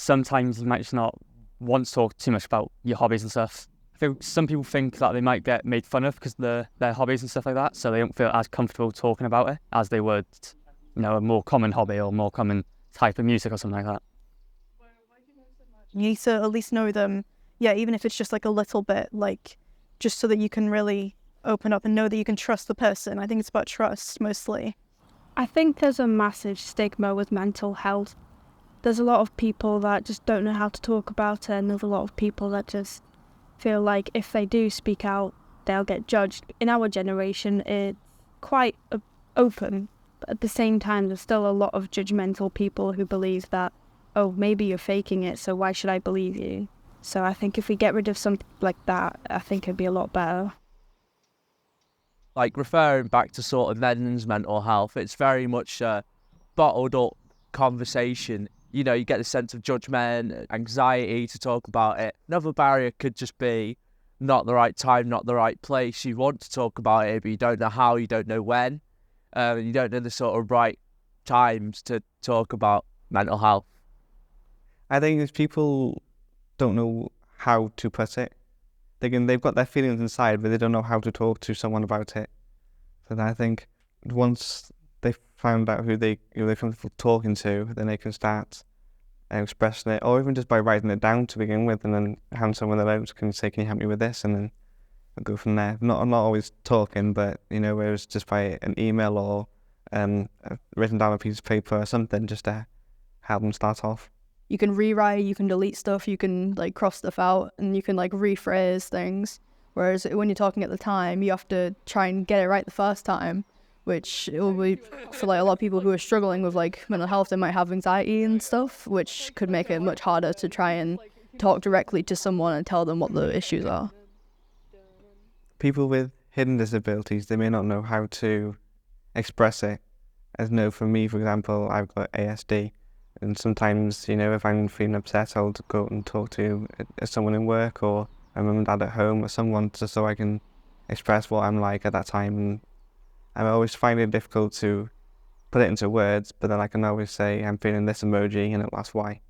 sometimes you might just not want to talk too much about your hobbies and stuff. I think some people think that they might get made fun of because of their hobbies and stuff like that, so they don't feel as comfortable talking about it as they would, a more common hobby or more common type of music or something like that. You need to at least know them, even if it's just like a little bit, like just so that you can really open up and know that you can trust the person. I think it's about trust mostly. I think there's a massive stigma with mental health. There's a lot of people that just don't know how to talk about it, and there's a lot of people that just feel like if they do speak out, they'll get judged. In our generation, it's quite open, but at the same time, there's still a lot of judgmental people who believe that, oh, maybe you're faking it, so why should I believe you? So I think if we get rid of something like that, I think it'd be a lot better. Like, referring back to sort of men's mental health, it's very much a bottled up conversation. You get the sense of judgment, anxiety to talk about it. Another barrier could just be not the right time, not the right place. You want to talk about it, but you don't know how, you don't know when. You don't know the sort of right times to talk about mental health. I think if people don't know how to put it, they've got their feelings inside, but they don't know how to talk to someone about it. So I think once they found out who they're comfortable talking to, then they can start expressing it, or even just by writing it down to begin with, and then hand someone that out can say, "Can you help me with this?" And then I'll go from there. I'm not always talking, but whereas just by an email or written down a piece of paper or something, just to help them start off. You can rewrite, you can delete stuff, you can like cross stuff out, and you can like rephrase things. Whereas when you're talking at the time, you have to try and get it right the first time, which it will be for like a lot of people who are struggling with like mental health. They might have anxiety and stuff, which could make it much harder to try and talk directly to someone and tell them what the issues are. People with hidden disabilities, they may not know how to express it. As for me, for example, I've got ASD. And sometimes, if I'm feeling upset, I'll go and talk to someone in work or my mum and dad at home or someone, just so I can express what I'm like at that time. And I always find it difficult to put it into words, but then I can always say I'm feeling this emoji and it'll ask why.